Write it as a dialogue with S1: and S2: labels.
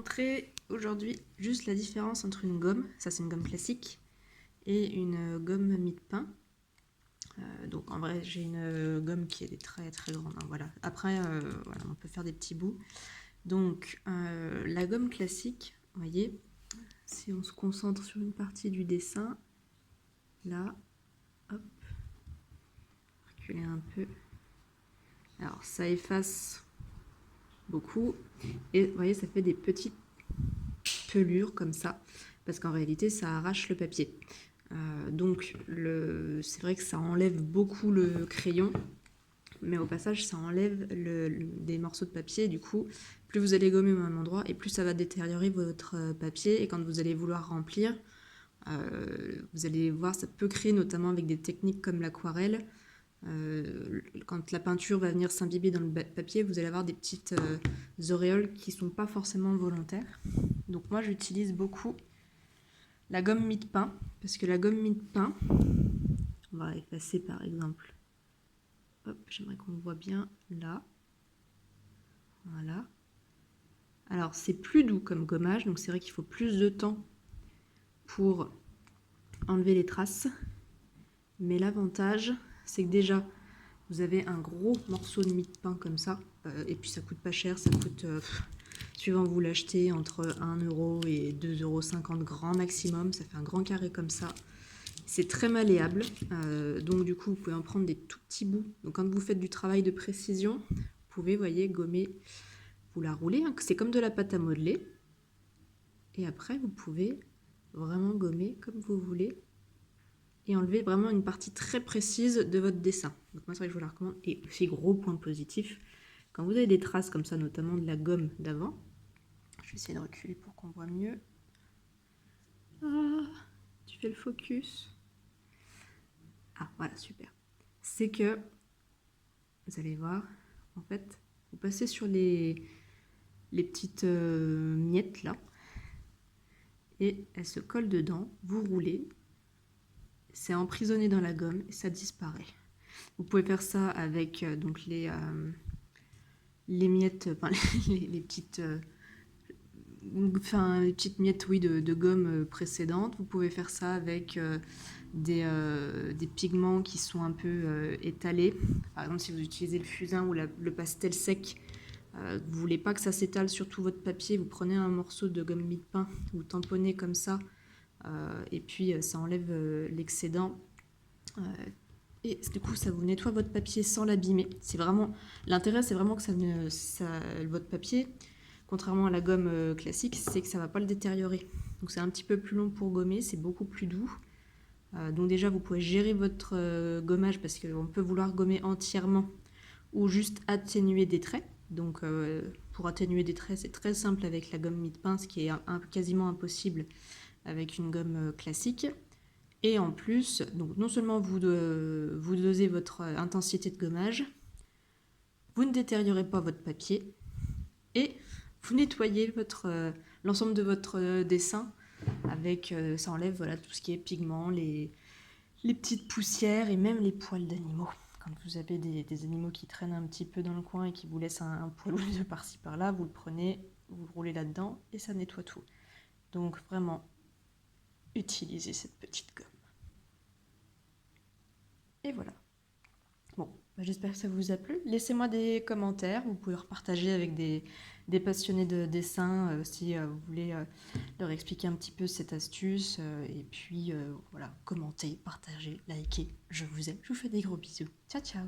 S1: montrer aujourd'hui juste la différence entre une gomme, ça c'est une gomme classique, et une gomme mie de pain. Donc en vrai j'ai une gomme qui est très très grande, hein, voilà. Après voilà, on peut faire des petits bouts. Donc la gomme classique, vous voyez, si on se concentre sur une partie du dessin, là, hop, reculer un peu. Alors ça efface beaucoup et vous voyez ça fait des petites pelures comme ça parce qu'en réalité ça arrache le papier. Donc c'est vrai que ça enlève beaucoup le crayon, mais au passage ça enlève des morceaux de papier. Du coup plus vous allez gommer au même endroit et plus ça va détériorer votre papier, et quand vous allez vouloir remplir, vous allez voir, ça peut créer, notamment avec des techniques comme l'aquarelle, quand la peinture va venir s'imbiber dans le papier, vous allez avoir des petites auréoles qui ne sont pas forcément volontaires. Donc moi j'utilise beaucoup la gomme mie de pain, parce que la gomme mie de pain, on va effacer par exemple, hop, j'aimerais qu'on voit bien là, voilà. Alors c'est plus doux comme gommage, donc c'est vrai qu'il faut plus de temps pour enlever les traces, mais l'avantage c'est que déjà vous avez un gros morceau de mie de pain comme ça, et puis ça coûte pas cher, ça coûte, suivant où vous l'achetez, entre 1 € et 2,50 € grand maximum, ça fait un grand carré comme ça. C'est très malléable, donc du coup vous pouvez en prendre des tout petits bouts. Donc quand vous faites du travail de précision, vous pouvez, voyez, gommer, vous la roulez, hein, c'est comme de la pâte à modeler, et après vous pouvez vraiment gommer comme vous voulez, et enlever vraiment une partie très précise de votre dessin. Donc moi c'est vrai que je vous la recommande. Et aussi, gros point positif, quand vous avez des traces comme ça, notamment de la gomme d'avant, je vais essayer de reculer pour qu'on voit mieux. Ah, tu fais le focus. Ah voilà, super. C'est que, vous allez voir, en fait, vous passez sur les petites miettes là, et elles se collent dedans, vous roulez, c'est emprisonné dans la gomme et ça disparaît. Vous pouvez faire ça avec donc les miettes, enfin les petites, les petites miettes, oui, de gomme précédentes. Vous pouvez faire ça avec des pigments qui sont un peu étalés. Par exemple, si vous utilisez le fusain ou le pastel sec, vous voulez pas que ça s'étale sur tout votre papier, vous prenez un morceau de gomme mie de pain, vous tamponnez comme ça, et puis ça enlève l'excédent. Et du coup, ça vous nettoie votre papier sans l'abîmer. C'est vraiment l'intérêt, c'est vraiment que votre papier, contrairement à la gomme classique, c'est que ça ne va pas le détériorer. Donc c'est un petit peu plus long pour gommer, c'est beaucoup plus doux. Donc déjà, vous pouvez gérer votre gommage, parce qu'on peut vouloir gommer entièrement ou juste atténuer des traits. Donc pour atténuer des traits, c'est très simple avec la gomme mie de pain, ce qui est quasiment impossible avec une gomme classique. Et en plus, donc non seulement vous dosez votre intensité de gommage, vous ne détériorez pas votre papier, et vous nettoyez l'ensemble de votre dessin avec, ça enlève, voilà, tout ce qui est pigments, les petites poussières et même les poils d'animaux. Quand vous avez des animaux qui traînent un petit peu dans le coin et qui vous laissent un poil de par-ci par-là, vous le prenez, vous le roulez là-dedans et ça nettoie tout. Donc vraiment, utilisez cette petite gomme. Et voilà. Bon, j'espère que ça vous a plu. Laissez-moi des commentaires. Vous pouvez repartager avec des passionnés de dessin si vous voulez leur expliquer un petit peu cette astuce. Et puis, voilà, commentez, partagez, likez. Je vous aime. Je vous fais des gros bisous. Ciao, ciao.